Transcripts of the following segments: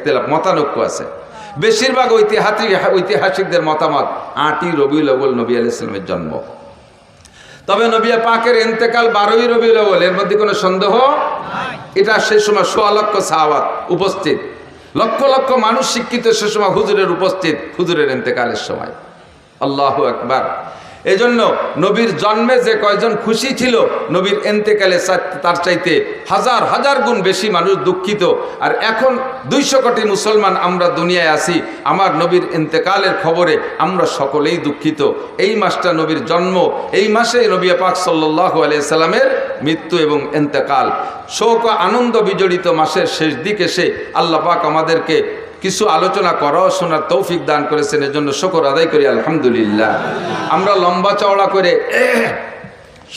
ইখতিলাফ, মতানৈক্য আছে। বেশিরভাগ ঐতিহাসিকদের মতামত 8ই রবিউল আউয়াল নবী আলাইহিস সালামের জন্ম। তবে নবী পাকের ইন্তেকাল 12ই রবিউল আউয়াল, এর মধ্যে কোনো সন্দেহ নাই। এটা সেই সময় 16 লক্ষ সাহাবাত উপস্থিত, লক্ষ লক্ষ মানুষ শিক্ষিত সে সময় হুজুরের উপস্থিত, হুজুরের ইন্তেকালের সময়। আল্লাহু আকবার। এজন্য নবীর জন্মে যে কয়জন খুশি ছিল, নবীর ইন্তেকালে তার চাইতে হাজার হাজার গুণ বেশি মানুষ দুঃখিত। আর এখন 200 কোটি মুসলমান আমরা দুনিয়ায় আছি, আমার নবীর ইন্তেকালের খবরে আমরা সকলেই দুঃখিত। এই মাসটা নবীর জন্ম, এই মাসে নবী পাক সাল্লাল্লাহু আলাইহি সাল্লামের মৃত্যু এবং ইন্তেকাল। শোক ও আনন্দ বিজড়িত মাসের শেষ দিকে এসে আল্লাহ পাক আমাদেরকে কিছু আলোচনা করা ও শোনার তৌফিক দান করেছেন, এজন্য শুকর আদায় করি আলহামদুলিল্লাহ। আমরা লম্বা চওড়া করে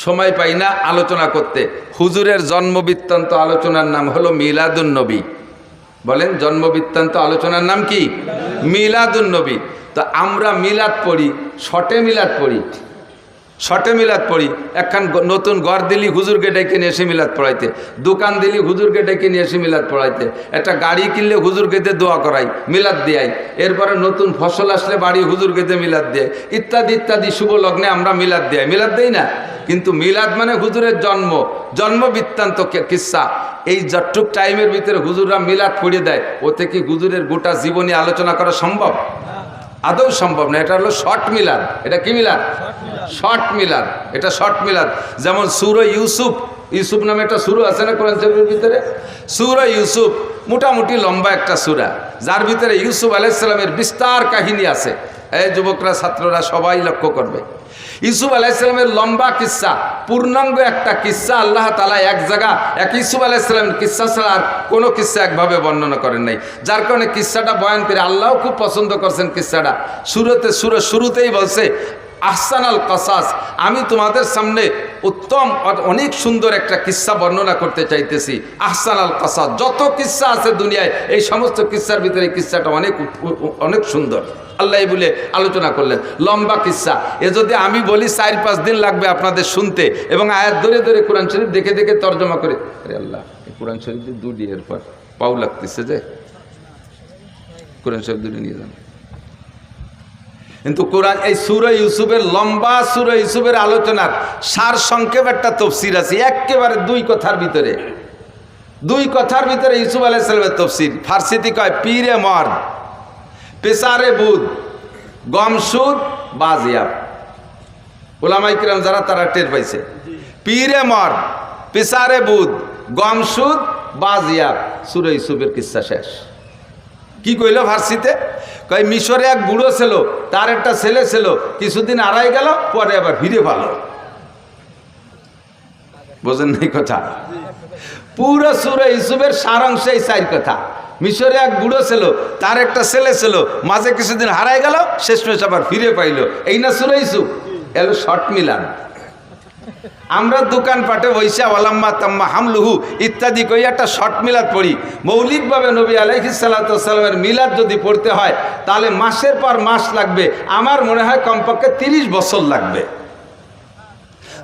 সময় পাই না আলোচনা করতে। হুজুরের জন্ম বৃত্তান্ত আলোচনার নাম হলো মিলাদুন নবী। বলেন, জন্ম বৃত্তান্ত আলোচনার নাম কি? মিলাদুন নবী। তো আমরা মিলাদ পড়ি, শর্টে মিলাদ পড়ি, শর্টে মিলাদ পড়ি। একখান নতুন ঘর দিলি হুজুরকে ডেকে নিয়ে এসে মিলাদ পড়াইতে, দোকান দিলি হুজুরকে ডেকে নিয়ে এসে মিলাদ পড়াইতে, একটা গাড়ি কিনলে হুজুরকে দিয়ে দোয়া করাই, মিলাদ দেয়াই। এরপরে নতুন ফসল আসলে বাড়ি হুজুরকে দিয়ে মিলাদ দেয়, ইত্যাদি ইত্যাদি। শুভ লগ্নে আমরা মিলাদ দেয়, মিলাদ দেই না? কিন্তু মিলাদ মানে হুজুরের জন্ম, জন্ম বৃত্তান্ত কিসসা। এই যতটুক টাইমের ভিতরে হুজুররা মিলাদ পড়িয়ে দেয়, ওতে কি হুজুরের গোটা জীবনী আলোচনা করা সম্ভব? আদৌ সম্ভব না। এটা হলো শর্ট মিলাদ। এটা কি মিলাদ? শর্ট মিলাদ। এটা শর্ট মিলাদ। যেমন সূরা ইউসুফ, ইউসুফ নামে একটা সূরা আছে না কোরআন শরীফের ভিতরে? সূরা ইউসুফ মোটামুটি লম্বা একটা সূরা, যার ভিতরে ইউসুফ আলাইহিস সালামের বিস্তার কাহিনী আছে। এই যুবকরা, ছাত্ররা সবাই লক্ষ্য করবে। ইউসুফ আলাইহিস সালামের লম্বা কিসসা, পূর্ণাঙ্গ একটা কিসসা আল্লাহ তাআলা এক জায়গা এক ইউসুফ আলাইহিস সালামের কিসসা ছাড়া আর কোনো কিসসা একভাবে বর্ণনা করেন নাই। যার কারণে কিসসাটা বয়ান করে আল্লাহও খুব পছন্দ করছেন কিসসাটা। শুরুতেই বলছে আহসানাল কাসাস, আমি তোমাদের সামনে উত্তম অনেক সুন্দর একটা কিসসা বর্ণনা করতে চাইতেছি। আহসানাল কাসাস, যত কিসসা আছে দুনিয়ায় এই সমস্ত কিসসার ভিতরে কিসসাটা অনেক অনেক সুন্দর। আল্লাহ বলে আলোচনা করলেন লম্বা কিসসা। এ যদি আমি বলি 4-5 দিন লাগবে আপনাদের শুনতে, এবং আয়াত ধরে ধরে কোরআন শরীফ দেখে দেখে তর্জমা করে। আরে আল্লাহ, কোরআন শরীফ দুটি এরপর পাও লাগতেছে যে কোরআন শরীফ দুটি নিয়ে যান। কিন্তু কোরআন এই সূরা ইউসুফের লম্বা সূরা ইউসুফের আলোচনার সার সংক্ষেপ একটা তাফসীর আছে, একেবারে 2 কথার ভিতরে, 2 কথার ভিতরে ইউসুফ আলাইহিস সালামের তাফসীর। ফার্সিতে কয় পীরে মর্দ, পেসারে বুদ, গমসুদ, বাজিয়াব। উলামায়ে কিরাম যারা তারা টের পাইছে। পীরে মর্দ, পেসারে বুদ, গমসুদ, বাজিয়াব। সূরা ইউসুফের কিসসা শেষ। কি কইল ফার্সিতে? কয় মিশরে এক বুড়ো ছিল, তার একটা ছেলে ছিল, কিছুদিন আড়াই গেল, পরে আবার ফিরে ভালো। বোঝেন নাই কথা? পুরো সূরা ইউসুফের সারাংশ এই 4 কথা। মিশরে এক বুড়ো ছিল, তার একটা ছেলে ছিল, মাঝে কিছুদিন হারাই গেল, শেষমেশ আবার ফিরে পাইল। এই না সূরা ইউসুফ? এলো শর্ট মিলাদ। আমরা দোকানপাটে বৈশা ওয়ালাম্মা তাম্মা হামলুহু ইত্যাদি কই একটা শর্ট মিলাদ পড়ি। মৌলিকভাবে নবী আলাইহিস সালাতু ওয়াস সালামের মিলাদ যদি পড়তে হয় তাহলে মাসের পর মাস লাগবে। আমার মনে হয় কমপক্ষে 30 বছর লাগবে।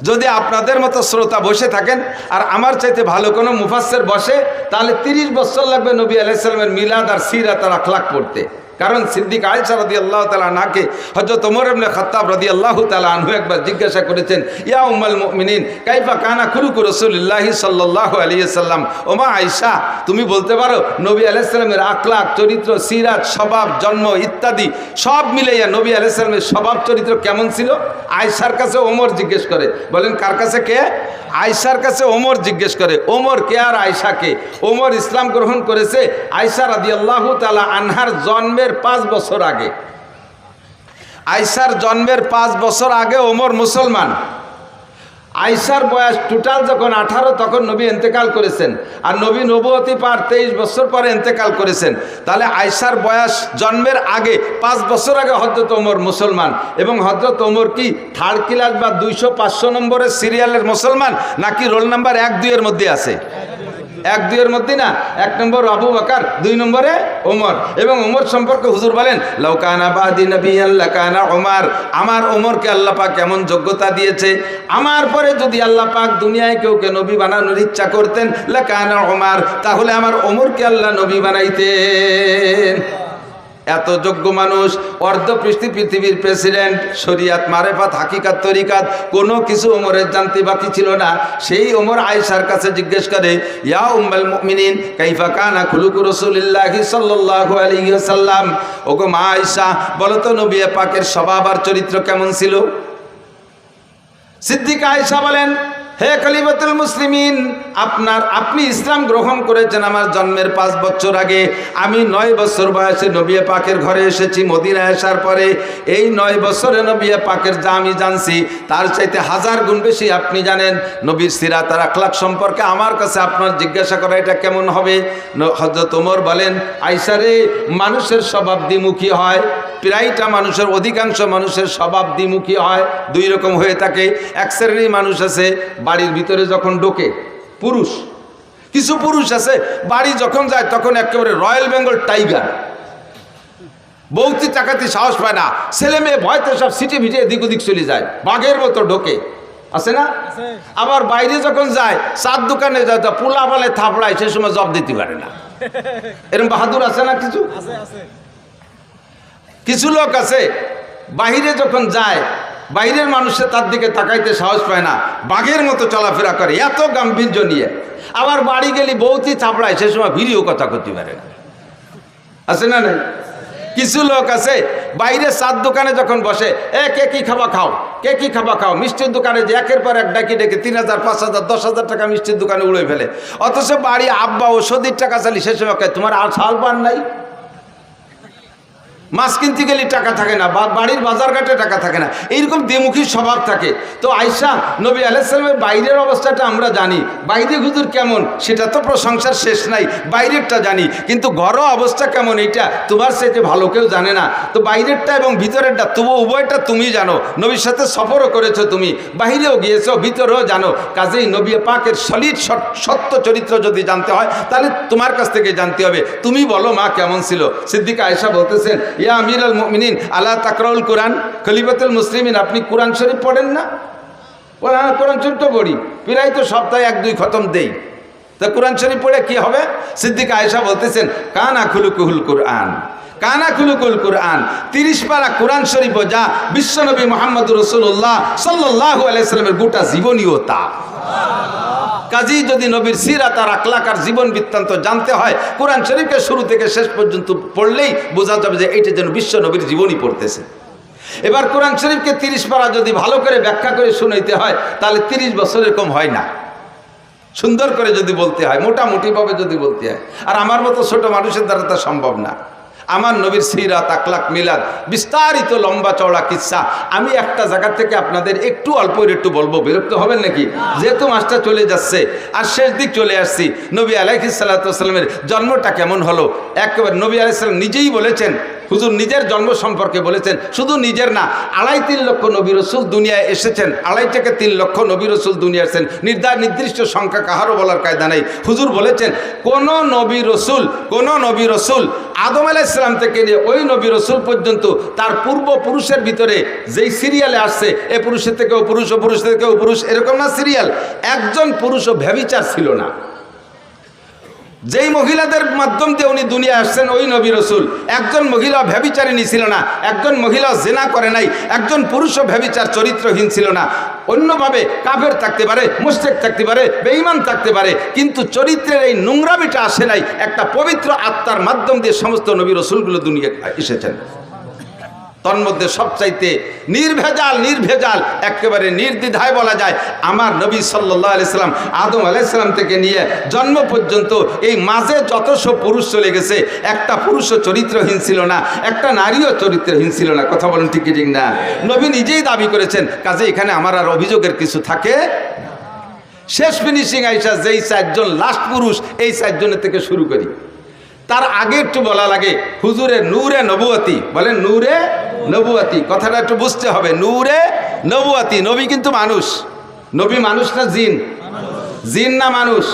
যদি আপনাদের মতো শ্রোতা বসে থাকেন আর আমার চাইতে ভালো কোনো মুফাসসির বসে, তাহলে 30 বছর লাগবে নবী আলাইহিস সালামের মিলাদ আর সিরাত আর আখলাক পড়তে। কারণ সিদ্দিক আয়েশা রাদিয়াল্লাহু তাআলা আনহাকে হযরত ওমর ইবনে খাত্তাব রাদিয়াল্লাহু তাআলা আনহু একবার জিজ্ঞাসা করেছেন, ইয়া উম্মুল মুমিনিন কাইফা কানা খুলুকু রাসূলিল্লাহি সাল্লাল্লাহু আলাইহি ওয়াসাল্লাম। ওমা আয়েশা, তুমি বলতে পারো নবী আলাইহিস সালামের আখলাক, চরিত্র, সিরাত, স্বভাব, জন্ম ইত্যাদি সব মিলাইয়া নবী আলাইহিস সালামের স্বভাব চরিত্র কেমন ছিল? আয়েশার কাছে ওমর জিজ্ঞেস করে। বলেন কার কাছে? কে? আয়েশার কাছে ওমর জিজ্ঞেস করে। ওমর কে আর আয়েশা কে? ওমর ইসলাম গ্রহণ করেছে আয়েশা রাদিয়াল্লাহু তাআলা আনহার জন্মের 5 বছর আগে। আয়েশার জন্মের 5 বছর আগে ওমর মুসলমান। আয়েশার বয়স টোটাল যখন 18, তখন নবী ইন্তেকাল করেছেন। আর নবী নবুয়তি পার 23 বছর পরে ইন্তেকাল করেছেন। তাহলে আয়েশার বয়স জন্মের আগে 5 বছর আগে হযরত ওমর মুসলমান। এবং হযরত ওমর কি 3rd ক্লাস বা 200-500 নম্বরের সিরিয়ালের মুসলমান, নাকি রোল নাম্বার 1-2 এর মধ্যে আছে? 1-2 এর মধ্যে না। 1 নম্বর আবু বকর, 2 নম্বরে ওমর। এবং ওমর সম্পর্কে হুজুর বলেন, লাউ কানা বাদি নাবিয়ান লাকানা ওমর। আমার ওমরকে আল্লাহ পাক এমন যোগ্যতা দিয়েছে, আমার পরে যদি আল্লাহ পাক দুনিয়ায় কেউকে নবী বানানোর ইচ্ছা করতেন লাকানা ওমর, তাহলে আমার ওমরকে আল্লাহ নবী বানাইতেন। এত যোগ্য মানুষ, অর্ধপৃষ্ঠি পৃথিবীর প্রেসিডেন্ট, শরিয়াত মারেফাত হাকিকাত তরিকাত কোনো কিছু ওমরের জানতে বাকি ছিল না। সেই ওমর আয়েশার কাছে জিজ্ঞেস করে, ইয়া উম্মুল মুমিনিন কাইফা কানা খুলুকু রাসূলিল্লাহি সাল্লাল্লাহু আলাইহি ওয়াসাল্লাম, ওগো মা আয়েশা বলো তো নবী পাকের স্বভাব আর চরিত্র কেমন ছিল? সিদ্দিকা আয়েশা বলেন, হে খলিফাতুল মুসলিমিন, আপনি ইসলাম গ্রহণ করেছেন আমার জন্মের 5 বছর আগে। আমি 9 বছর বয়সে নবী পাকের ঘরে এসেছি মদিনায় আসার পরে। এই 9 বছরে নবী পাকের যা আমি জানছি তার চাইতে 1000 গুণ বেশি আপনি জানেন। নবীর সিরাত আর আখলাক সম্পর্কে আমার কাছে আপনার জিজ্ঞাসা করা এটা কেমন হবে? হযরত ওমর বলেন, আয়েশা রে, মানুষের স্বভাব দ্বিমুখী হয়। প্রায়টা মানুষের, অধিকাংশ মানুষের স্বভাব দ্বিমুখী হয়, 2 রকম হয়ে থাকে। এক শ্রেণীর মানুষ আছে বাড়ির ভিতরে যখন ঢোকে পুরুষ, কিছু পুরুষ আছে বাড়ি যখন যায় তখন একেবারে রয়্যাল বেঙ্গল টাইগার, বৌতি টাকাতি সাহস পায় না, ছেলে মেয়ে ভয়তে সব সিটি ভিটে এদিক ওদিক চলে যায়, বাঘের মতো ঢোকে, আছে না? আবার বাইরে যখন যায়, চার দোকানে যায় তো পোলা বলে থাপড়ায়, সে সময় জব দিতে পারে না। এরকম বাহাদুর আছে না? কিছু লোক আছে বাহিরে যখন যায়, বাইরের মানুষে তার দিকে তাকাইতে সাহস পায় না, বাঘের মতো চলাফেরা করে, এত গাম্ভীর্য নিয়ে। আবার বাড়ি গেলে বউতি চাপড়ায়, সে সময় ভিড়িও কথা করতে পারে না, আছে না? নাই কিছু লোক আছে বাইরে চার দোকানে যখন বসে, কে কি খাবা খাও, কে কি খাবা খাও, মিষ্টির দোকানে যে একের পর এক ডাকি ডেকে 3000, 5000, 10,000 টাকা মিষ্টির দোকানে উড়ে ফেলে। অথচ বাড়ি আব্বা ওষুধের টাকা চালি, সে সময় তোমার আর ছাল পান নাই। মাছ কিনতে গেলে টাকা থাকে না, বাড়ির বাজার ঘাটে টাকা থাকে না, এইরকম দ্বিমুখী স্বভাব থাকে। তো আয়েশা নবী আলাইহিস সালামের বাইরের অবস্থাটা আমরা জানি, বাইরে হুজুর কেমন সেটা তো প্রশংসার শেষ নাই, বাইরেরটা জানি, কিন্তু ঘরোয়া অবস্থা কেমন এটা তোমার চাইতে ভালো কেউ জানে না। তো বাইরেরটা এবং ভিতরেরটা তবু উভয়টা তুমি জানো, নবীর সাথে সফরও করেছো তুমি, বাইরেও গিয়েছো, ভিতরেও জানো। কাজেই নবী পাকের সলিড সত্য চরিত্র যদি জানতে হয় তাহলে তোমার কাছ থেকে জানতে হবে। তুমি বলো মা কেমন ছিল? সিদ্দিকা আয়েশা বলতেছেন, ইয়া আমিরুল মুমিনিন আলা তাকরাউল কোরআন, খলিফাতুল মুসলিমিন আপনি কোরআন শরীফ পড়েন না? কোরআন শরীফ তো পড়ি, প্রায় তো সপ্তাহে 1-2 খতম দেই, তা কোরআন শরীফ পড়ে কি হবে? সিদ্দিকা আয়েশা বলতেছেন, কানা খুলুকুল কোরআন, কানা খুলুকুল কোরআন, 30 পারা কোরআন শরীফ যা বিশ্বনবী মুহাম্মদুর রাসূলুল্লাহ সাল্লাল্লাহু আলাইহি সাল্লামের গোটা জীবনীয়তা। কাজী যদি নবীর সিরাত আর আখলাক আর জীবন বৃত্তান্ত জানতে হয়, কোরআন শরীফকে শুরু থেকে শেষ পর্যন্ত পড়লেই বোঝা যাবে যে এইটা যেন বিশ্ব নবীর জীবনী পড়তেছে। এবার কোরআন শরীফকে 30 পারা যদি ভালো করে ব্যাখ্যা করে শুনাইতে হয় তাহলে 30 বছর এরকম হয় না। সুন্দর করে যদি বলতে হয়, মোটামুটিভাবে যদি বলতে হয়, আর আমার মতো ছোট মানুষের দ্বারা তা সম্ভব না। আমার নবীর সিরাত আখলাক মিলাদ বিস্তারিত লম্বা চওড়া কিচ্ছা আমি একটা জায়গা থেকে আপনাদের একটু অল্প একটু বলবো, বিরক্ত হবেন নাকি? যেহেতু মাসটা চলে যাচ্ছে আর শেষ দিক চলে আসছি, নবী আলাইহিস সালাতু ওয়াস সালামের জন্মটা কেমন হলো একেবারে নবী আলাইহিস সালাম নিজেই বলেছেন, হুজুর নিজের জন্ম সম্পর্কে বলেছেন, শুধু নিজের না, 2.5-3 লক্ষ নবী রাসূল দুনিয়ায় এসেছেন, 2.5 থেকে 3 লক্ষ নবী রাসূল দুনিয়া এসেছেন, নির্দিষ্ট সংখ্যা কাহারও বলার কায়দা নেই। হুজুর বলেছেন কোন নবী রাসূল আদম আলাইহিস সালাম থেকে নিয়ে ওই নবী রাসূল পর্যন্ত তার পূর্বপুরুষের ভিতরে যেই সিরিয়ালে আসছে, এ পুরুষের থেকে ও পুরুষ, ও পুরুষ থেকে ও পুরুষ, এরকম না সিরিয়াল, একজন পুরুষও ব্যভিচার ছিল না। যেই মহিলাদের মাধ্যম দিয়ে উনি দুনিয়া আসছেন ওই নবী রাসূল, একজন মহিলা ব্যভিচারিণী ছিল না, একজন মহিলা জেনা করে নাই, একজন পুরুষও ব্যভিচার চরিত্রহীন ছিল না। অন্যভাবে কাফের থাকতে পারে, মুশরিক থাকতে পারে, বেঈমান থাকতে পারে, কিন্তু চরিত্রের এই নোংরামিটা আসে নাই। একটা পবিত্র আত্মার মাধ্যম দিয়ে সমস্ত নবী রাসূলগুলো দুনিয়া এসেছেন। তন্মধ্যে সবচাইতে নির্ভেজাল একেবারে নির্দ্বিধায় বলা যায় আমার নবী সাল্লাল্লাহু আলাইহি সাল্লাম আদম আলাইহিস সালাম থেকে নিয়ে জন্ম পর্যন্ত এই মাঝে যত সব পুরুষ চলে গেছে, একটা পুরুষও চরিত্রহীন ছিল না, একটা নারীও চরিত্রহীন ছিল না। কথা বলেন ঠিক ঠিক না? নবী নিজেই দাবি করেছেন। কাজে এখানে আমার আর অভিযোগের কিছু থাকে। শেষ ফিনিশিং আইসা যেই 4 জন লাস্ট পুরুষ, এই 4 জনের থেকে শুরু করি। তার আগে একটু বলা লাগে হুজুরের নূরে নবুয়তি, বলেন নূরে নবুয়তি, কথাটা একটু বুঝতে হবে। নূরে নবুয়তি, নবী কিন্তু মানুষ। নবী মানুষ না জিন? জিন না মানুষ?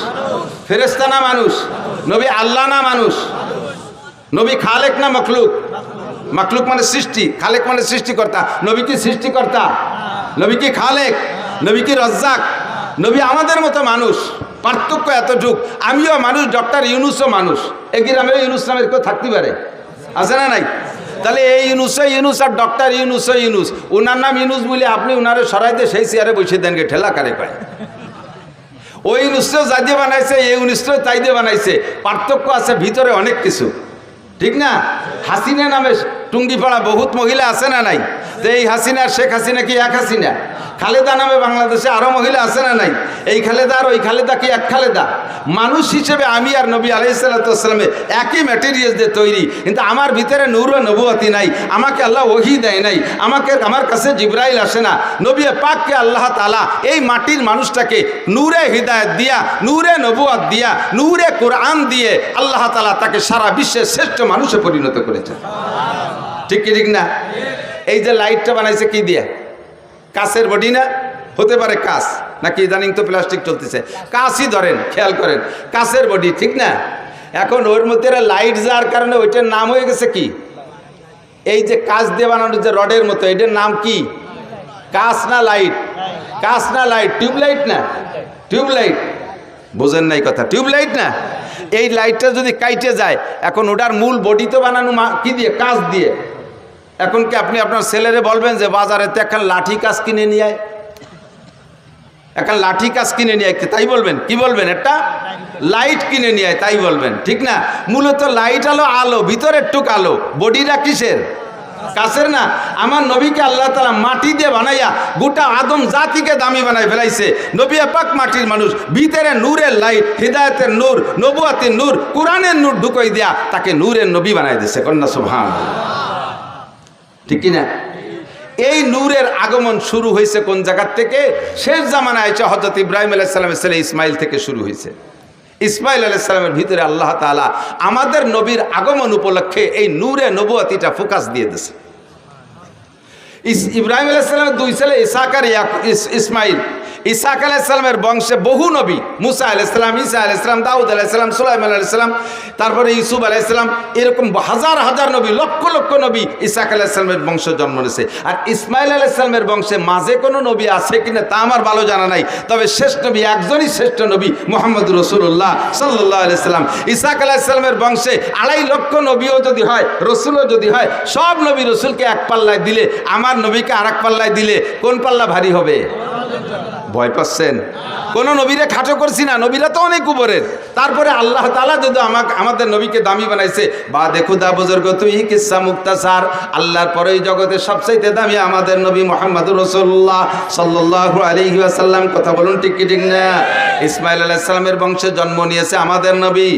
ফেরেশতা না মানুষ? নবী আল্লাহ না মানুষ? নবী খালেক না মখলুক? মখলুক মানে সৃষ্টি, খালেক মানে সৃষ্টিকর্তা। নবী কি সৃষ্টিকর্তা? নবী কি খালেক? নবী কি রাজ্জাক? নবী আমাদের মতো মানুষ, পার্থক্য এতটুক। আমিও মানুষ, ডক্টর ইউনুসও মানুষ। এই গ্রামে ইউনুস নামের কেউ থাকতে পারে? আছে না নাই? তাহলে এই ইউনুস আর ডক্টর ইউনুস, উনার নাম ইউনুস বলে আপনি উনারে সরাইতে সেই চেয়ারে বসে দেন গে, ঠেলা কারে কয়। ওই ইউনুসটাও যা দিয়ে বানাইছে, এই ইউনুসটাও তাই দিয়ে বানাইছে, পার্থক্য আছে ভিতরে অনেক কিছু, ঠিক না? হাসিনা নামে টুঙ্গিপাড়া বহুত মহিলা আছে না নাই? যে এই হাসিনা আর শেখ হাসিনা কি এক হাসিনা? খালেদা নামে বাংলাদেশে আরো মহিলা আছে না নাই? এই খালেদা আর ওই খালেদা কি এক খালেদা? মানুষ হিসেবে আমি আর নবী আলাইহিস সালাতু ওয়াস সালামের একই ম্যাটেরিয়ালস দিয়ে তৈরি, কিন্তু আমার ভিতরে নূর ও নবুয়তি নাই, আমাকে আল্লাহ ওহী দেয় নাই, আমার কাছে জিবরাইল আসে না। নবী পাককে আল্লাহ তাআলা এই মাটির মানুষটাকে নূরে হিদায়াত দিয়া, নূরে নবুয়ত দিয়া, নূরে কোরআন দিয়ে আল্লাহ তাআলা তাকে সারা বিশ্বের শ্রেষ্ঠ মানুষে পরিণত করেছে। ঠিক কি ঠিক না? এই যে লাইটটা বানাইছে কি দিয়ে? কাঁচের বডি না? হতে পারে কাঁচ, নাকি ইদানিং তো প্লাস্টিক চলতেছে, কাঁচই ধরেন, খেয়াল করেন, কাঁচের বডি, ঠিক না? এখন ওর মধ্যে লাইট যাওয়ার কারণে ওইটার নাম হয়ে গেছে কি? এই যে কাঁচ দিয়ে বানানো যে রডের মতো, এটার নাম কি? কাঁচ না লাইট? কাঁচ না লাইট? টিউবলাইট না? টিউবলাইট। বোঝেন নাই কথা? টিউবলাইট না? এই লাইটটা যদি কাইটে যায়, এখন ওটার মূল বডি তো বানানো কি দিয়ে? কাঁচ দিয়ে। এখন কি আপনি আপনার ছেলেরে বলবেন যে বাজারে তো এখন লাঠি কাজ কিনে নিয়ে আয়, এখন লাঠি কাজ কিনে নিয়ে আয়, তাই বলবেন? কি বলবেন? একটা লাইট কিনে নিয়ে আয়, তাই বলবেন, ঠিক না? মূলত লাইট হলো আলো, ভিতরের টুক আলো, বডিটা কিসের? কাছের না? আমার নবীকে আল্লাহ তাআলা মাটি দিয়ে বানাইয়া গোটা আদম জাতিকে দামি বানাই ফেলাইছে। নবী পাক মাটির মানুষ, ভিতরে নূরের লাইট, হিদায়াতের নূর, নবুয়তের নূর, কোরআনের নূর ঢুকাই দিয়া তাকে নূরের নবী বানাই দিয়েছে। কন্যা সুবহানাল্লাহ, ঠিক কিনা? এই নূরের আগমন শুরু হয়েছে কোন জায়গার থেকে? শেষ জামানায় এসে হযরত ইব্রাহিম আলাইহিস সালামের ছেলে ইসমাইল থেকে শুরু হয়েছে। ইসমাইল আলাইহিস সালামের ভিতরে আল্লাহ তাআলা আমাদের নবীর আগমন উপলক্ষে এই নূরে নবুয়তিটা ফোকাস দিয়ে দিয়েছে। ইব্রাহিম আলাইহিস সালামের দুই ছেলে ইসহাক আর ইসমাইল। ইসহাক আলাইহিস সালামের বংশে বহু নবী, মুসা আলাইহিস সালাম, ঈসা আলাইহিস সালাম, দাউদ আলাইহিস সালাম, সুলাইমান আলাইহিস সালাম, তারপরে ইউসুফ আলাইহিস সালাম, এরকম হাজার হাজার নবী, লক্ষ লক্ষ নবী ইসহাক আলাইহিস সালামের বংশ জন্ম নিয়েছে। আর ইসমাইল আলাইহিস সালামের বংশে মাঝে কোনো নবী আছে কিনা তা আমার ভালো জানা নাই, তবে শেষ নবী একজনই শ্রেষ্ঠ নবী, মুহাম্মদুর রাসূলুল্লাহ সাল্লাল্লাহু আলাইহি সাল্লাম। ইসহাক আলাইহিস সালামের বংশে 2.5 লক্ষ নবীও যদি হয়, রসুলও যদি হয়, সব নবী রসুলকে এক পাল্লায় দিলে, আমার নবীকে আরেক পাল্লায় দিলে কোন পাল্লা ভারী হবে? ভয় পাচ্ছেন? কোন নবীরে খাটো করছি না, নবীরা তো অনেক উপরের। তারপরে আল্লাহ তাআলা যদি আমাদের নবীকে দামি বানাইছে, বা দেখো দা বুজুর্গ তুই কিসসা মুক্তাসার, আল্লাহর পরে এই জগতের সবচাইতে দামি আমাদের নবী মুহাম্মদুর রাসূলুল্লাহ সাল্লাল্লাহু আলাইহি ওয়াসাল্লাম। কথা বলুন ঠিক কি ঠিক না? ইসমাইল আলাইহিস সালামের বংশে জন্ম নিয়েছে আমাদের নবী।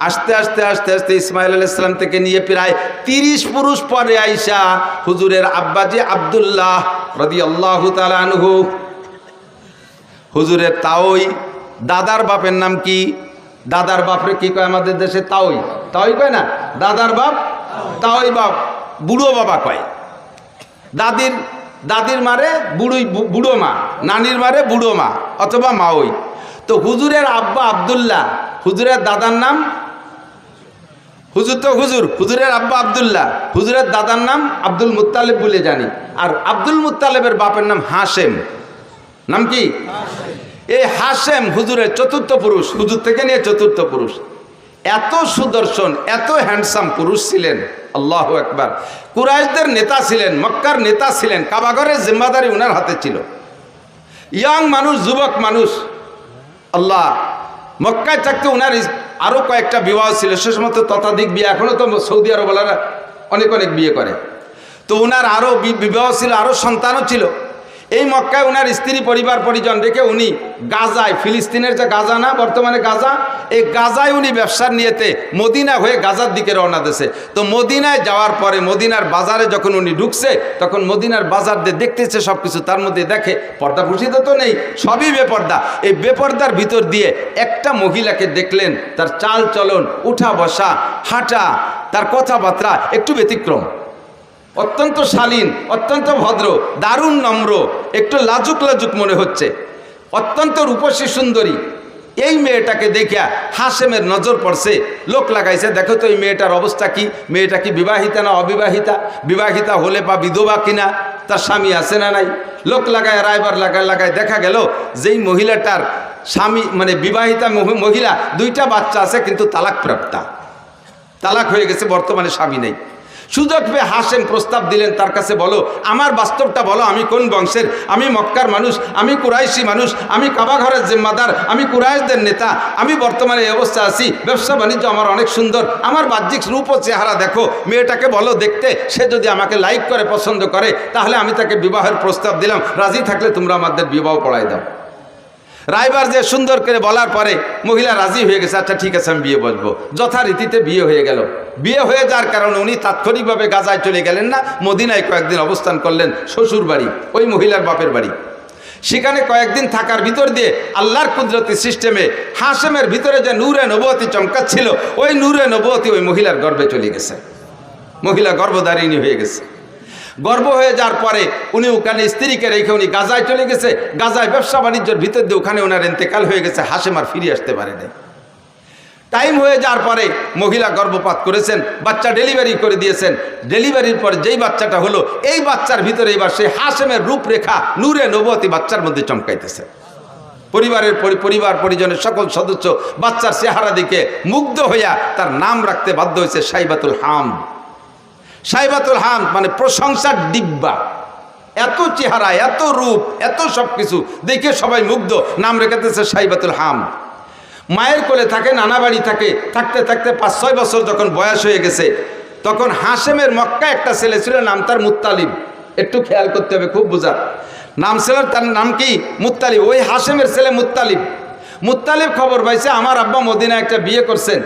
আস্তে আস্তে আস্তে আস্তে ইসমাইল আলাইহিস সালাম থেকে নিয়ে প্রায় 30 পুরুষ পরে আয়েশা হুজুরের আব্বাজি আব্দুল্লাহ রাদিয়াল্লাহু তাআলা আনহু, হুজুরের তাওই, দাদার বাপের নাম কি? দাদার বাপরে কি কয় আমাদের দেশে? তাওই। তাওই কয় না? দাদার বাপ তাওই বাপ, বুড়ো বাবা কয়। দাদির মারে বুড়ো মা, নানির মারে বুড়ো মা অথবা মাওই। তো হুজুরের আব্বা আব্দুল্লাহ, হুজুরের দাদার নাম হুজুর, তো হুজুরের আব্বা আব্দুল্লাহ, হুজুরের দাদার নাম আব্দুল মুত্তালিব বলে জানি। আর আব্দুল মুত্তালিবের বাপের নাম হাশেম। নাম কি? এই হাশেম হুজুরের চতুর্থ পুরুষ, হুজুর থেকে নিয়ে চতুর্থ পুরুষ। এত সুদর্শন, এত হ্যান্ডসাম পুরুষ ছিলেন, আল্লাহু আকবার। কুরাইশদের নেতা ছিলেন, মক্কার নেতা ছিলেন, কাবাঘরের জিম্মাদারি উনার হাতে ছিল। ইয়াং মানুষ, যুবক মানুষ, আল্লাহ। মক্কায় থাকতে উনার আরও কয়েকটা বিবাহ ছিল, সে সময় তো ততাধিক বিয়ে, এখনও তো সৌদি আরবওয়ালারা অনেক অনেক বিয়ে করে। তো উনার আরও বিবাহ ছিল, আরও সন্তানও ছিল। এই মক্কায় উনার স্ত্রী পরিবার পরিজন রেখে উনি গাজায়, ফিলিস্তিনের যে গাজা না বর্তমানে গাজা, এই গাজায় উনি ব্যবসার নিয়েতে মদিনা হয়ে গাজার দিকে রওনা দিয়েছে। তো মদিনায় যাওয়ার পরে মদিনার বাজারে যখন উনি ঢুকছে, তখন মদিনার বাজার দিয়ে দেখতেছে সব কিছু, তার মধ্যে দেখে পর্দা ফুসিত তো নেই, সবই বেপর্দা। এই বেপর্দার ভিতর দিয়ে একটা মহিলাকে দেখলেন, তার চাল চলন, উঠা বসা, হাঁটা, তার কথাবার্তা একটু ব্যতিক্রম, অত্যন্ত শালীন, অত্যন্ত ভদ্র, দারুণ নম্র, একটু লাজুক লাজুক মনে হচ্ছে, অত্যন্ত রূপসী সুন্দরী। এই মেয়েটাকে দেখিয়া হাশেমের নজর পড়ছে, লোক লাগাইছে, দেখো তো এই মেয়েটার অবস্থা কি, মেয়েটা কি বিবাহিতা না অবিবাহিতা, বিবাহিতা হলে বা বিধবা কিনা, তার স্বামী আছে না নাই। লোক লাগায় রায়বার লাগায় দেখা গেল যেই মহিলাটার স্বামী মানে বিবাহিতা মহিলা, 2টা বাচ্চা আছে, কিন্তু তালাক প্রাপ্তা, তালাক হয়ে গেছে, বর্তমানে স্বামী নেই। সুযোগ পেয়ে হাসেম প্রস্তাব দিলেন, তার কাছে বলো, আমার বাস্তবটা বলো, আমি কোন বংশের, আমি মক্কার মানুষ, আমি কুরাইশি মানুষ, আমি কাবা ঘরের জিম্মাদার, আমি কুরাইশদের নেতা, আমি বর্তমানে এই অবস্থা আছি, ব্যবসা বাণিজ্য আমার অনেক সুন্দর, আমার বাহ্যিক রূপ ও চেহারা দেখো, মেয়েটাকে বলো দেখতে, সে যদি আমাকে লাইক করে পছন্দ করে তাহলে আমি তাকে বিবাহের প্রস্তাব দিলাম, রাজি থাকলে তোমরা আমাদের বিবাহ পড়াই দাও। রায়বার যে সুন্দর করে বলার পরে মহিলা রাজি হয়ে গেছে, আচ্ছা ঠিক আছে আমি বিয়ে বসবো। যথারীতিতে বিয়ে হয়ে গেল। বিয়ে হয়ে যাওয়ার কারণে উনি তাৎক্ষণিকভাবে গাজায় চলে গেলেন না, মদিনায় কয়েকদিন অবস্থান করলেন, শ্বশুর বাড়ি, ওই মহিলার বাপের বাড়ি। সেখানে কয়েকদিন থাকার ভিতর দিয়ে আল্লাহর কুদরতি সিস্টেমে হাশেমের ভিতরে যে নূরে নবুয়তি চমকাচ্ছিল, ওই নূরে নবুয়তি ওই মহিলার গর্ভে চলে গেছে। মহিলা গর্ভধারিণী হয়ে গেছে। গর্ভ হয়ে যাওয়ার পরে উনি ওখানে স্ত্রীকে রেখে উনি গাজায় চলে গেছে। গাজায় ব্যবসা বাণিজ্যের ভিতর দিয়ে ওখানে ওনার ইন্তেকাল হয়ে গেছে। হাশেম আর ফিরে আসতে পারে নাই। টাইম হয়ে যাওয়ার পরে মহিলা গর্ভপাত করেছেন, বাচ্চা ডেলিভারি করে দিয়েছেন। ডেলিভারির পর যেই বাচ্চাটা হলো, এই বাচ্চার ভিতরে এবার সেই হাশেমের রূপরেখা নূরে নবুয়তি বাচ্চার মধ্যে চমকাইতেছে। পরিবার পরিজনের সকল সদস্য বাচ্চার চেহারা দিকে মুগ্ধ হইয়া তার নাম রাখতে বাধ্য হয়েছে সাইবাতুল হাম। সাইবাতুল হাম মানে প্রশংসার ডিব্বা। এত চেহারা, এত রূপ, এত সব কিছু দেখে সবাই মুগ্ধ, নাম রেখেছে সাইবাতুল হাম। মায়ের কোলে থাকে, নানা বাড়ি থাকে, থাকতে থাকতে 5-6 বছর যখন বয়স হয়ে গেছে, তখন হাশেমের মক্কা একটা ছেলে ছিল, নাম তার মুত্তালিব। একটু খেয়াল করতে হবে, খুব বোঝা। নাম ছিল, তার নাম কি? মুত্তালিব। ওই হাশেমের ছেলে মুত্তালিব। মুত্তালিব খবর পাইছে আমার আব্বা মদিনায় একটা বিয়ে করছেন,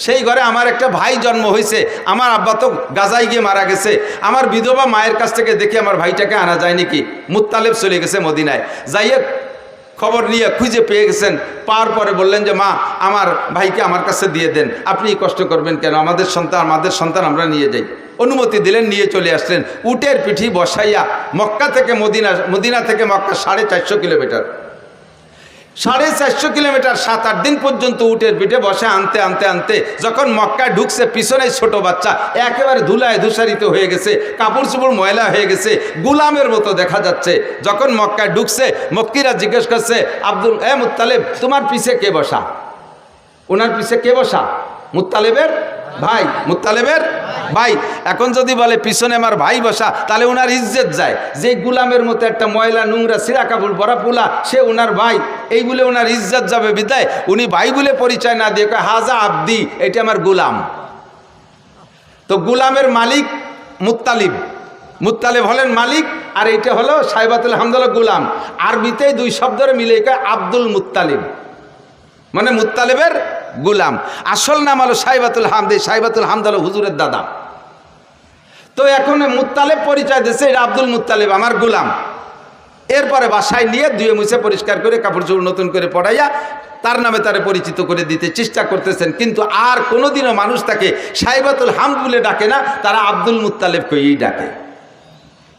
সেই ঘরে আমার একটা ভাই জন্ম হয়েছে, আমার আব্বা তো গাজায় গিয়ে মারা গেছে, আমার বিধবা মায়ের কাছ থেকে দেখে আমার ভাইটাকে আনা যায় নাকি। মুত্তালিব চলে গেছে মদিনায়, যাইয়ে খবর নিয়ে খুঁজে পেয়ে গেছেন। পাওয়ার পরে বললেন যে মা, আমার ভাইকে আমার কাছে দিয়ে দেন, আপনি কষ্ট করবেন কেন, আমাদের সন্তান আমরা নিয়ে যাই। অনুমতি দিলেন, নিয়ে চলে আসলেন। উটের পিঠি বসাইয়া মক্কা থেকে মদিনা থেকে মক্কা 450 কিলোমিটার, 450 কিলোমিটার 7-8 দিন পর্যন্ত উটের পিঠে বসে আনতে আনতে আনতে যখন মক্কায় ঢুকছে, পিছনে ছোট বাচ্চা একেবারে ধুলায় ধূসারিত হয়ে গেছে, কাপড় চোপড় ময়লা হয়ে গেছে, গুলামের মতো দেখা যাচ্ছে। যখন মক্কায় ঢুকছে, মক্কিরা জিজ্ঞেস করছে, মুত্তালিব, তোমার পিছে কে বসা? ওনার পিছে কে বসা? মুত্তালিবের ভাই। মুত্তালিবের ভাই। এখন যদি বলে পিছনে আমার ভাই বসা, তাহলে ওনার ইজ্জত যায়। যে গুলামের মতো একটা ময়লা নোংরা সিরা কাপড় পরা পোলা, সে ওনার ভাই, এই বলে ওনার ইজ্জত যাবে বিদায়। উনি ভাই বলে পরিচয় না দিয়ে কয়, হাজা আব্দি, এটা আমার গুলাম। তো গুলামের মালিক মুত্তালিব। মুত্তালিব হলেন মালিক, আর এইটা হলো সাইবাতুল হামদ হলো গুলাম। আরবিতেই 2 শব্দের মিলে কয় আব্দুল মুত্তালিব, মানে মুত্তালিবের গুলাম। আসল নাম হলো সাইবাতুল হামদ। সাইবাতুল হামদ হলো হুজুরের দাদা। তো এখন মুত্তালিব পরিচয় দিচ্ছে, এটা আব্দুল মুত্তালিব, আমার গুলাম। এরপরে বাসায় নিয়ে ধুয়ে মুছে পরিষ্কার করে কাপড় চোপড় নতুন করে পড়াইয়া তার নামে তারে পরিচিত করে দিতে চেষ্টা করতেছেন। কিন্তু আর কোনোদিনও মানুষ তাকে সাইবাতুল হামদ বলে ডাকে না, তারা আব্দুল মুত্তালিব কইই ডাকে।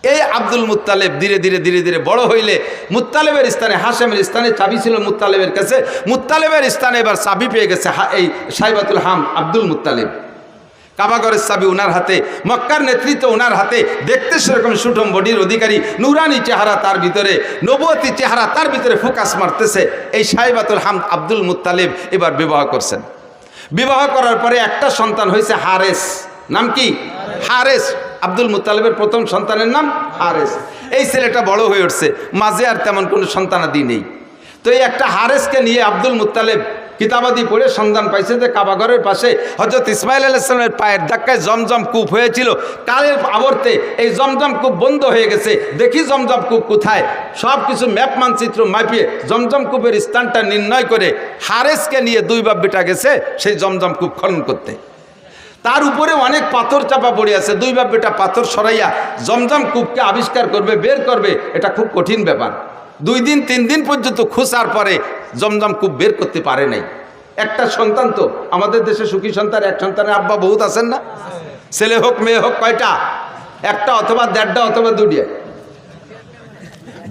এই আব্দুল মুত্তালিব ধীরে ধীরে ধীরে ধীরে বড় হইলে মুত্তালিবের স্থানে, হাশেমের স্থানে চাবি ছিল মুত্তালিবের কাছে, মুত্তালিবের স্থানে এবার চাবি পেয়ে গেছে এই সাইবাতুল হাম আব্দুল মুত্তালিব। কাবাগরের চাবি ওনার হাতে, মক্কার নেতৃত্ব ওনার হাতে, দেখতে সেরকম সুঠম বডির অধিকারী, নুরানি চেহারা তার ভিতরে, নবুয়তি চেহারা তার ভিতরে ফোকাস মারতেছে। এই সাইবাতুল হাম আব্দুল মুত্তালিব এবার বিবাহ করছেন। বিবাহ করার পরে একটা সন্তান হয়েছে হারেস। নাম কি? হারেস। আব্দুল মুত্তালিবের প্রথম সন্তানের নাম হারেস। এই ছেলেটা বড় হয়ে উঠছে, মাঝে আর তেমন কোনো সন্তানাদি নেই। তো এই একটা হারেসকে নিয়ে আব্দুল মুত্তালিব কিতাবাদি পড়ে সন্ধান পাইছে যে কাবাগরের পাশে হযরত ইসমাইল আলাইহিস সালামের পায়ের ধাক্কায় জমজম কূপ হয়েছিল। কালের আবর্তে এই জমজম কূপ বন্ধ হয়ে গেছে। দেখি জমজম কূপ কোথায়, সব কিছু ম্যাপ মানচিত্র মাপিয়ে জমজম কূপের স্থানটা নির্ণয় করে হারেসকে নিয়ে 2 বাপ বেটা গেছে সেই জমজম কূপ খনন করতে। তার উপরে অনেক পাথর চাপা পড়ে আছে। 2 বাপ বেটা পাথর সরাইয়া জমজম কূপকে আবিষ্কার করবে, বের করবে, এটা খুব কঠিন ব্যাপার। 2 দিন 3 দিন পর্যন্ত খোঁজার পরে জমজম কূপ বের করতে পারে নাই। একটা সন্তান, তো আমাদের দেশে সুখী সন্তান, এক সন্তানের আব্বা বহুত আছেন না? ছেলে হোক মেয়ে হোক, কয়টা? একটা অথবা 1.5টা অথবা 2টা।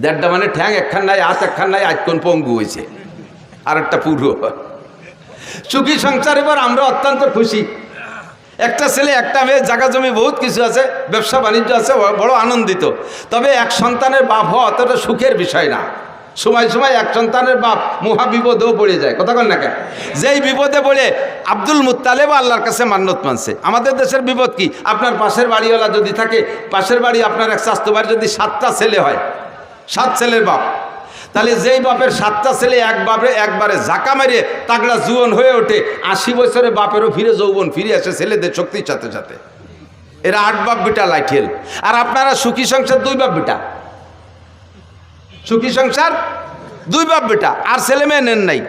1.5টা মানে ঠ্যাং একখান নাই, হাত একখান নাই, আজ কোন পঙ্গু হয়েছে, আর একটা পুরো সুখী সংসার। এবার আমরা অত্যন্ত খুশি। একটা ছেলে একটা মেয়ে, জায়গা জমি বহুত কিছু আছে, ব্যবসা বাণিজ্য আছে, বড় আনন্দিত। তবে এক সন্তানের বাপ হওয়া অতটা সুখের বিষয় না। সময় সময় এক সন্তানের বাপ মহা বিপদেও পড়ে যায়, কথা কন না কেন? যেই বিপদে পড়ে আব্দুল মুত্তালেব আল্লাহর কাছে মান্নত মানছে। আমাদের দেশের বিপদ কি? আপনার পাশের বাড়িওয়ালা যদি থাকে, পাশের বাড়ি আপনার এক স্বাস্থ্য বাড়ি যদি 7টা ছেলে হয়, 7 ছেলের বাপ, তাহলে যেই বাপের 7টা ছেলে একবারে ঝাঁকা মেরে তাগড়া জুয়ন হয়ে ওঠে, 80 বছরে বাপেরও ফিরে যৌবন ফিরে আসে ছেলেদের শক্তির সাথে সাথে। এরা 8 বাপ বেটা লাইঠেল। আর আপনারা সুখী সংসার 2 বাপ বেটা, সুখী সংসার 2 বাপ বেটা, আর ছেলে মেয়ে নেন নাই।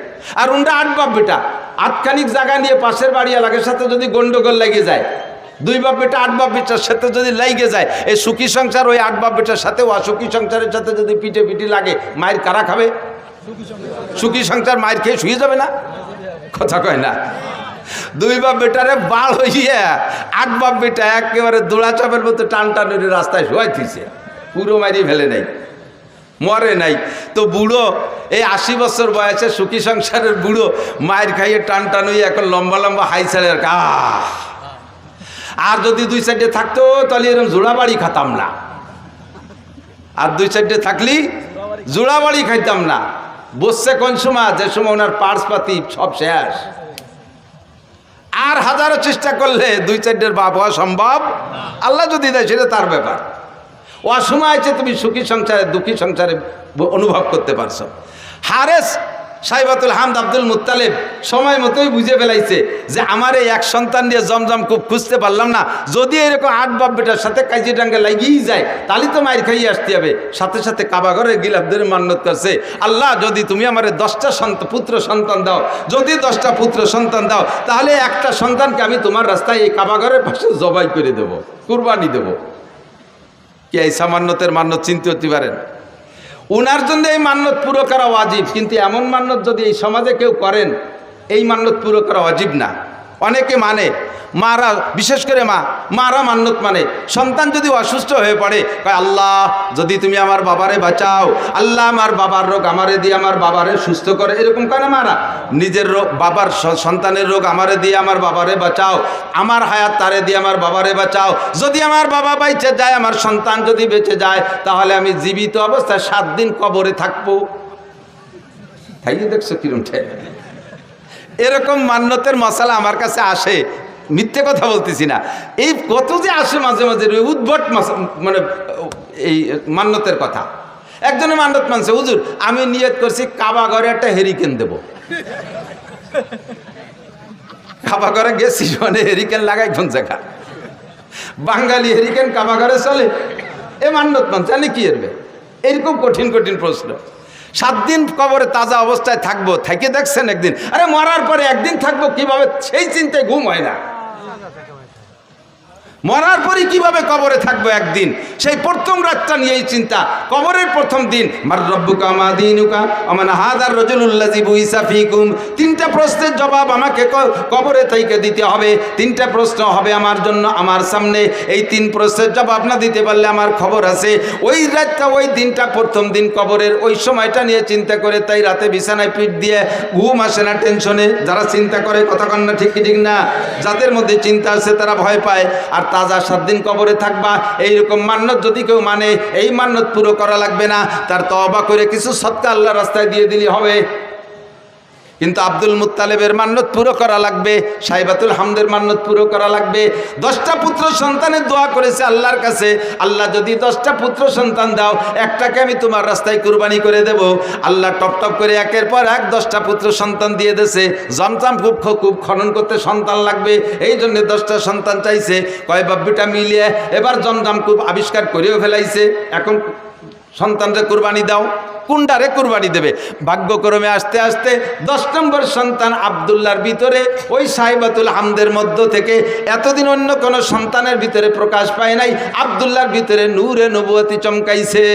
আর উনটা 8 বাপ বেটা, আটখানিক জায়গা নিয়ে পাশের বাড়ি এলাকার সাথে যদি গন্ডগোল লেগে যায়, 2 বাপ বেটা 8 বাপ বেটার সাথে যদি লাগে যায়, এই সুখী সংসার ওই 8 বাপ বেটার সাথে অসুখী সংসারের সাথে যদি পিঠে লাগে, মায়ের কারা খাবে? সুখী সংসার মায়ের খেয়ে শুয়ে যাবে না, কথা কয় না? 2 বাপ বেটারে বাল হইয়া 8 বাপ বেটা একেবারে দোড়াচাপের মতো টান টানুরি রাস্তায় শোয়াই থিছে, পুরো মারি ফেলে নাই, মরে নাই। তো বুড়ো এই 80 বছর বয়সে সুখী সংসারের বুড়ো মায়ের খাইয়ে টান টানুই এখন লম্বা লম্বা হাই ছাড়ে। আর যদি 2 সাইডে থাকতো তাহলে এরকম জোড়া বাড়ি খাতাম না, আর 2 সাইডে থাকলি জোড়া বাড়ি খাইতাম না। বসছে কোন সময়? যে সময় ওনার পার্স পাতি সব শেষ। আর হাজারো চেষ্টা করলে 2 সাইডের বাপ হওয়া সম্ভব, আল্লাহ যদি দেয় সেটা তার ব্যাপার। অসময় আছে তুমি সুখী সংসারে দুঃখী সংসারে অনুভব করতে পারছো। হারেস সাইবাতুল হামদ আব্দুল মুত্তালেব সময় মতোই বুঝে ফেলাইছে যে আমার এই এক সন্তান দিয়ে জমজম খুব খুঁজতে পারলাম না, যদি এরকম 8 বাপ বেটার সাথে কাজে ডাঙ্গে লাগিয়েই যায় তাহলে তো মায়ের খাইয়ে আসতে হবে। সাথে সাথে কাবা ঘরে গিলাফ ধরে মান্নত করছে, আল্লাহ যদি তুমি আমার 10টা পুত্র সন্তান দাও, যদি 10টা পুত্র সন্তান দাও, তাহলে একটা সন্তানকে আমি তোমার রাস্তায় এই কাবা ঘরের পাশে জবাই করে দেব, কুরবানি দেব। কি এই সামান্যতের মান্যত চিনতে হতে পারেন? উনার জন্য এই মান্যত পুরো করা ওয়াজিব, কিন্তু এমন মান্যত যদি এই সমাজে কেউ করেন, এই মান্যত পুরো করা ওয়াজিব না। অনেকে মানে, মারা বিশেষ করে মারা মান্যত মানে, সন্তান যদি অসুস্থ হয়ে পড়ে কয় আল্লাহ যদি তুমি আমার বাবারে বাঁচাও, আল্লাহ আমার বাবার রোগ আমারে দিয়ে আমার বাবারে সুস্থ করে, এরকম করে না মারা। নিজের রোগ বাবার সন্তানের রোগ আমারে দিয়ে আমার বাবারে বাঁচাও, আমার হায়াত তারে দিয়ে আমার বাবারে বাঁচাও, যদি আমার বাবা বেঁচে যায়, আমার সন্তান যদি বেঁচে যায়, তাহলে আমি জীবিত অবস্থায় 7 দিন কবরে থাকবো। তাই দেখছো কিরম ঠেক। এরকম মান্যতের মশালা আমার কাছে আসে, মিথ্যে কথা বলতেছি না। এই কত যে আসে মাঝে মাঝে উদ্ভট মানে এই মান্যতের কথা। একজনে মান্যত মানছে, হুজুর আমি নিয়ত করছি কাবা ঘরে একটা হেরিকেন দেব। কাবা ঘরে গেছি মানে হেরিকেন লাগাই কোন জায়গা? বাঙালি হেরিকেন কাবা ঘরে চলে? এ মান্যত মানছে, জানি কি এরবে? এরকম কঠিন কঠিন প্রশ্ন। 7 দিন কবরে তাজা অবস্থায় থাকবো, থেকে দেখছেন একদিন? আরে মরার পরে একদিন থাকবো কিভাবে, সেই চিন্তায় ঘুম হয় না। মরার পরে কিভাবে কবরে থাকবো একদিন, সেই প্রথম রাতটা নিয়েই চিন্তা। কবরের প্রথম দিন, মার রব্বুকা মা দীনুকা ওমান হাযার রাজুলুল্লাযী বুইসা ফীকুম, 3টা প্রশ্নের জবাব আমাকে কবরে থেকে দিতে হবে। 3টা প্রশ্ন হবে আমার জন্য, আমার সামনে। এই 3 প্রশ্নের জবাব না দিতে পারলে আমার খবর আছে। ওই রাতটা, ওই দিনটা, প্রথম দিন কবরের ওই সময়টা নিয়ে চিন্তা করে তাই রাতে বিছানায় পিঠ দিয়ে ঘুম আসে না টেনশনে। যারা চিন্তা করে, কথা কন না ঠিক কি ঠিক না? যাদের মধ্যে চিন্তা আছে তারা ভয় পায়। আর তাজা 7 দিন কবরে থাকবা, এইরকম মান্যত যদি কেউ মানে, এই মান্যত পুরো করা লাগবে না, তার তওবা করে কিছু সদকা আল্লাহর রাস্তায় দিয়ে দিলে হবে। কিন্তু আব্দুল মুত্তালেবের মান্যত পুরো করা লাগবে, সাইবাতুল হামদের মান্যত পুরো করা লাগবে। 10টা পুত্র সন্তানের দোয়া করেছে আল্লাহর কাছে, আল্লাহ যদি 10টা পুত্র সন্তান দাও, একটাকে আমি তোমার রাস্তায় কুরবানি করে দেব। আল্লাহ টপ টপ করে একের পর এক 10টা পুত্র সন্তান দিয়ে দেছে। জমজম খুব খনন করতে সন্তান লাগবে, এই জন্য 10টা সন্তান চাইছে। কয় বাব্বিটা মিলিয়ে এবার জমজম খুব আবিষ্কার করেও ফেলাইছে। এখন সন্তানরে কুরবানি দাও, কোনটারে কুরবানি দেবে? ভাগ্যক্রমে আস্তে আস্তে 10 নম্বর সন্তান আব্দুল্লাহর ভিতরে, ওই সাইবাতুল হামদের মধ্য থেকে এতদিন অন্য কোনো সন্তানের ভিতরে প্রকাশ পায় নাই, আব্দুল্লাহর ভিতরে নূরে নবুয়তি চমকাইছে।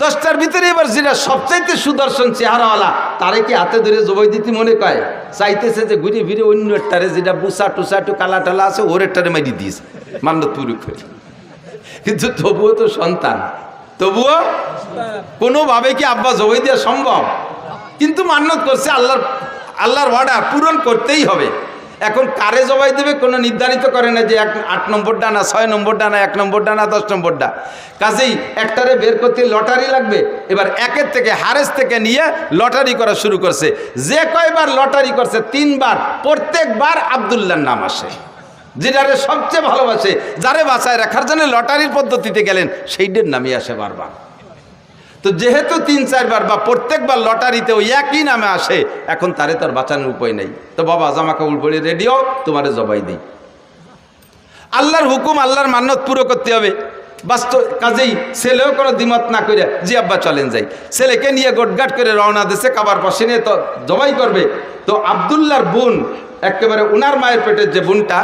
10টার ভিতরে এবার যেটা সবচাইতে সুদর্শন চেহারাওয়ালা, তারে কি হাতে ধরে জবাই দিতে মনে কয়? চাইতেছে যে ঘুরে ফিরে অন্য একটারে, যেটা বুসা টুসা একটু কালা টালা আছে, ওর একটারে মারি দিয়েছে মান্যত পুরো করে। কিন্তু তবুও তো সন্তান, তবুও কোনোভাবে কি আব্বা জবাই দেওয়া সম্ভব? কিন্তু মান্যত করছে, আল্লাহর অর্ডার পূরণ করতেই হবে। এখন কারে জবাই দেবে কোনো নির্ধারিত করে না যে 8 নম্বর ডানা, 6 নম্বর ডানা, 1 নম্বর ডানা, 10 নম্বর ডা। কাজেই একটারে বের করতে লটারি লাগবে। এবার একের থেকে হারেস থেকে নিয়ে লটারি করা শুরু করছে। যে কয়বার লটারি করছে 3 বার, প্রত্যেকবার আব্দুল্লাহর নাম আসে। যেটারে সবচেয়ে ভালোবাসে, যারে বাঁচায় রাখার জন্য লটারির পদ্ধতিতে গেলেন, সেইটার নামই আসে বারবার। তো যেহেতু 3-4 বার বা প্রত্যেকবার লটারিতে ওই একই নামে আসে, এখন তারে তার বাঁচানোর উপায় নেই। তো বাবা জামা কাপড় পরে রেডিও, তোমারে জবাই দিই। আল্লাহর হুকুম, আল্লাহর মান্যত পুরো করতে হবে। বাস্তব কাজেই ছেলেও কোনো দ্বিমত না করে জি আব্বা চলেন যাই, ছেলেকে নিয়ে গোটগাট করে রওনা দিছে, কাবার পাশে নিয়ে তো জবাই করবে। তো আব্দুল্লাহর বোন, একেবারে উনার মায়ের পেটের যে বোনটা,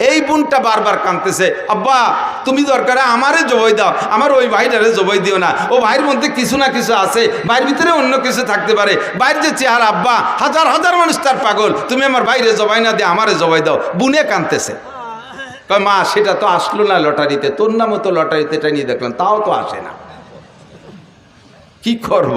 এই বোনটা বারবার কাঁদতেছে, আব্বা তুমি দরকারে আমারে জবাই দাও, আমার ওই ভাইটারে জবাই দিও না। ও ভাইয়ের মধ্যে কিছু না কিছু আছে, ভাইয়ের ভিতরে অন্য কিছু থাকতে পারে। ভাইয়ের যে চেহারা, আব্বা হাজার হাজার মানুষ তার পাগল, তুমি আমার ভাইরে জবাই না দিয়ে আমারে জবাই দাও। বুনে কাঁদতেছে। কয় মা সেটা তো আসলো না লটারিতে, তোর নামও তো লটারিতে টানিয়ে দেখলাম, তাও তো আসে না, কি করব?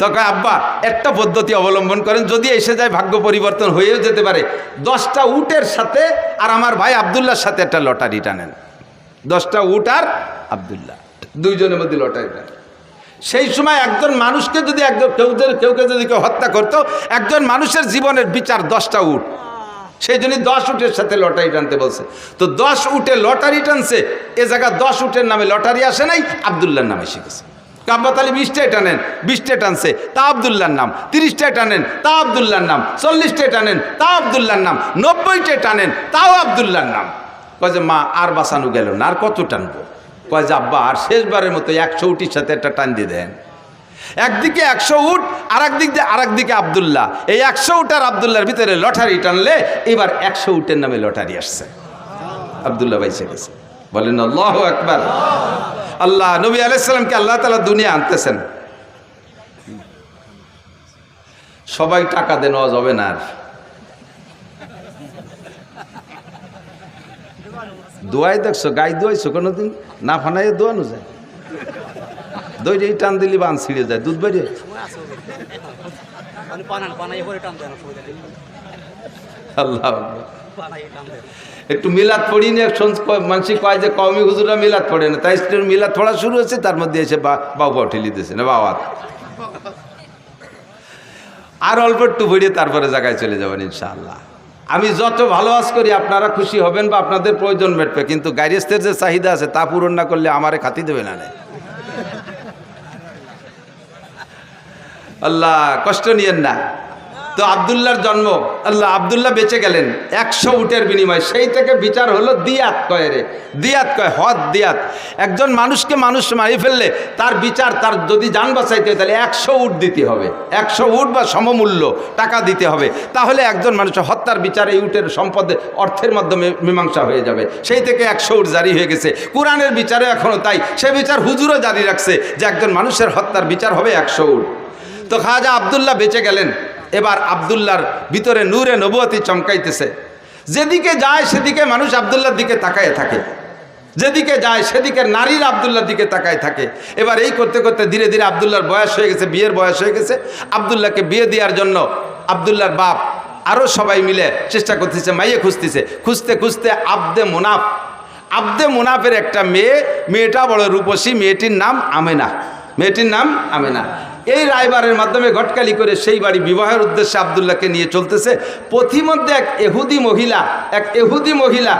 তখন আব্বা একটা পদ্ধতি অবলম্বন করেন, যদি এসে যায় ভাগ্য পরিবর্তন হয়েও যেতে পারে। 10টা উটের সাথে আর আমার ভাই আব্দুল্লাহর সাথে একটা লটারি টানেন। 10টা উট আর আব্দুল্লাহ, দুইজনের মধ্যে লটারি টানেন। সেই সময় একজন মানুষকে যদি কেউকে যদি কেউ হত্যা করতো, একজন মানুষের জীবনের বিচার 10টা উট। সেই জন্য 10 উটের সাথে লটারি টানতে বলছে। তো 10 উটে লটারি টানছে, এ জায়গায় 10 উটের নামে লটারি আসে নাই, আব্দুল্লাহর নামে শিখেছে। কাব্বা তালি 20টায় টানেন, 20টে টানছে, তা আব্দুল্লাহর নাম। 30টায় টানেন, তা আব্দুল্লাহর নাম। 40টায় টানেন, তা আব্দুল্লাহর নাম। 90টায় টানেন, তাও আব্দুল্লাহর নাম। কয় যে মা আর বাঁচানো গেল না, আর কত টানবো? কয় যে আব্বা আর শেষবারের মতো 100 উটির সাথে একটা টান দিয়ে দেন। একদিকে 100 উট, আরেকদিকে আব্দুল্লাহ। এই 100 উট আর আব্দুল্লাহর ভিতরে লটারি টানলে এবার 100 উটের নামে লটারি আসছে। আব্দুল্লাহ বাইসে গেছে। বলেন আল্লাহু আকবার। আল্লাহ নবী আলাইহিস সালামকে আল্লাহ তাআলা দুনিয়া আনতেছেন। সবাই টাকা দেন যাবে না। আর দোয়াই দেখছো, গাই দোয়াইছো কোনোদিন? না ফানাইয়ে দোয়ানো যায়? দইটা টান দিলি বান ছিঁড়ে যায়, দুধ বেরিয়ে। আল্লাহ একটু মিলাদ পড়ি নিয়ে মানুষ কয় যে কওমি হুজুরা মিলাদ পড়ে না, তাই মিলাদ পড়া শুরু হচ্ছে, তার মধ্যে এসে বাবা ঠেলি দিয়েছে না বাবা। আর অল্প একটু পড়িয়ে তারপরে জায়গায় চলে যাবেন ইনশাআল্লাহ। আমি যত ভালো আজ করি আপনারা খুশি হবেন বা আপনাদের প্রয়োজন মেটবে, কিন্তু গাইরেস্তের যে চাহিদা আছে তা পূরণ না করলে আমারে খাতি দেবে না। আল্লাহ কষ্ট নিয়েন না। তো আব্দুল্লাহর জন্ম, আল্লাহ আব্দুল্লাহ বেঁচে গেলেন 100 উটের বিনিময়। সেই থেকে বিচার হলো দিয়াত কয় রে, দিয়াত কয় হদ দিয়াত। একজন মানুষকে মানুষ মারি ফেললে তার বিচার, তার যদি জান বাঁচাইতে হয় তাহলে 100 উট দিতে হবে, 100 উট বা সমমূল্য টাকা দিতে হবে। তাহলে একজন মানুষের হত্যার বিচার এই উটের সম্পদে অর্থের মাধ্যমে মীমাংসা হয়ে যাবে। সেই থেকে 100 উট জারি হয়ে গেছে। কোরআনের বিচারে এখনও তাই, সে বিচার হুজুরও জারি রাখছে যে একজন মানুষের হত্যার বিচার হবে 100 উট। তো খাজা আব্দুল্লাহ বেঁচে গেলেন। এবার আব্দুল্লাহর ভিতরে নূরে নবুয়তি চমকাইতেছে। যেদিকে যায় সেদিকে মানুষ আব্দুল্লাহর দিকে তাকায় থাকে, যেদিকে যায় সেদিকে নারীর আব্দুল্লাহর দিকে তাকায় থাকে। এবার এই করতে করতে ধীরে ধীরে আব্দুল্লাহর বয়স হয়ে গেছে, বিয়ের বয়স হয়ে গেছে। আব্দুল্লাহকে বিয়ে দেওয়ার জন্য আব্দুল্লাহর বাপ আরও সবাই মিলে চেষ্টা করতেছে, মাইয়ে খুঁজতেছে। খুঁজতে খুঁজতে আব্দে মুনাফের একটা মেয়েটা বড় রূপসী, মেয়েটির নাম আমেনা। এই রায়বারের মাধ্যমে ঘটকালি করে সেই বাড়ি বিবাহের উদ্দেশ্যে আব্দুল্লাহকে নিয়ে চলতেছে। পথিমধ্যে এক এহুদি মহিলা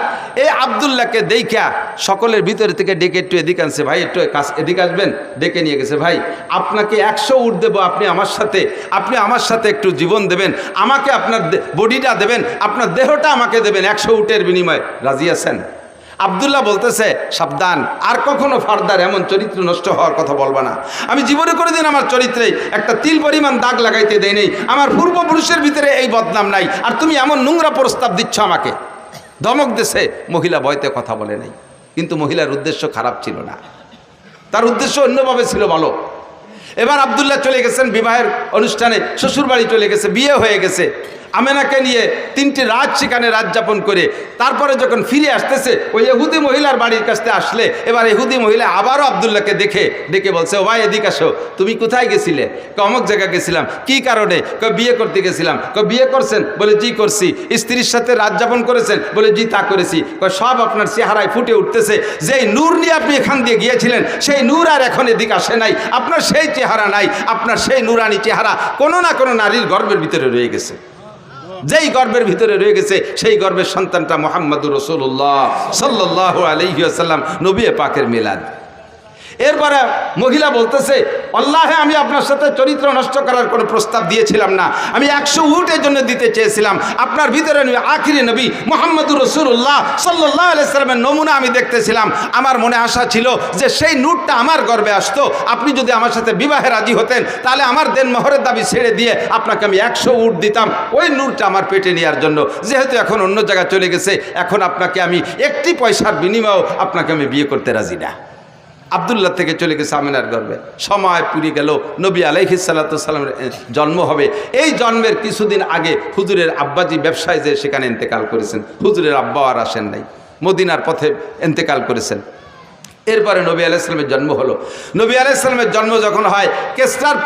এই আব্দুল্লাহকে দেখা সকলের ভিতরে থেকে ডেকে একটু এদিকে আনছে, ভাই একটু এদিকে আসবেন, ডেকে নিয়ে গেছে। ভাই আপনাকে 100 উট দেবো, আপনি আমার সাথে একটু জীবন দেবেন, আমাকে আপনার বডিটা দেবেন, আপনার দেহটা আমাকে দেবেন, 100 উটের বিনিময়ে রাজি আছেন? আব্দুল্লাহ বলতেছে, সাবধান, আর কখনো ফার্দার এমন চরিত্র নষ্ট হওয়ার কথা বলবা না। আমি জীবনে কোনোদিন আমার চরিত্রে একটা তিল পরিমাণ দাগ লাগাইতে দেই নেই, আমার পূর্বপুরুষের ভিতরে এই বদনাম নাই, আর তুমি এমন নোংরা প্রস্তাব দিচ্ছ আমাকে। ধমক দেশে মহিলা ভয়তে কথা বলে নাই, কিন্তু মহিলার উদ্দেশ্য খারাপ ছিল না, তার উদ্দেশ্য অন্যভাবে ছিল ভালো। এবার আব্দুল্লাহ চলে গেছেন বিবাহের অনুষ্ঠানে, শ্বশুর বাড়ি চলে গেছে, বিয়ে হয়ে গেছে। আমেনাকে নিয়ে 3টি রাত সেখানে রাত যাপন করে তারপরে যখন ফিরে আসতেছে ওই ইহুদি মহিলার বাড়ির কাছে আসলে এবার ইহুদি মহিলা আবারও আব্দুল্লাহকে ডেকে বলছে, ও ভাই এদিকে আসো, তুমি কোথায় গেছিলে? অমুক জায়গায় গেছিলাম। কি কারণে? বিয়ে করতে গেছিলাম। বিয়ে করছেন? বলে জি করছি। স্ত্রীর সাথে রাত যাপন করেছেন? বলে জি তা করেছি। সব আপনার চেহারায় ফুটে উঠতেছে, যেই নূর নিয়ে আপনি এখান দিয়ে গিয়েছিলেন সেই নূর আর এখন এদিকে আসে নাই, আপনার সেই চেহারা নাই, আপনার সেই নূরানি চেহারা কোনো না কোনো নারীর গর্ভের ভিতরে রয়ে গেছে। যেই গর্ভের ভিতরে রয়ে গেছে সেই গর্ভের সন্তানটা মুহাম্মদুর রাসূলুল্লাহ সাল্লাল্লাহু আলাইহি ওয়াসাল্লাম, নবী পাকের মিলাদ। এরপরে মহিলা বলতেছে, আল্লাহে আমি আপনার সাথে চরিত্র নষ্ট করার কোনো প্রস্তাব দিয়েছিলাম না, আমি 100 উটের জন্য দিতে চেয়েছিলাম। আপনার ভিতরে আখিরি নবী মুহাম্মদুর রাসূলুল্লাহ সাল্লাল্লাহু আলাইহি ওয়াসাল্লামের নমুনা আমি দেখতেছিলাম। আমার মনে আশা ছিল যে সেই নূরটা আমার গর্ভে আসতো। আপনি যদি আমার সাথে বিবাহে রাজি হতেন তাহলে আমার দেন মোহরের দাবি ছেড়ে দিয়ে আপনাকে আমি 100 উট দিতাম ওই নূরটা আমার পেটে নেওয়ার জন্য। যেহেতু এখন অন্য জায়গায় চলে গেছে, এখন আপনাকে আমি একটি পয়সার বিনিময়েও আপনাকে আমি বিয়ে করতে রাজি না। আব্দুল্লাহ থেকে চলে গেছে আমিনার গর্ভে। সময় পুরিয়ে গেল, নবী আলাইহিস সালাতু ওয়াস সালামের জন্ম হবে। এই জন্মের কিছুদিন আগে হুজুরের আব্বাজি ব্যবসায় যে সেখানে ইন্তেকাল করেছেন। হুজুরের আব্বা আর আসেন নাই, মদিনার পথে ইন্তেকাল করেছেন। এরপরে নবী আলাইহিস সালামের জন্ম হলো। নবী আলাইহিস সালামের জন্ম যখন হয়, কেসরার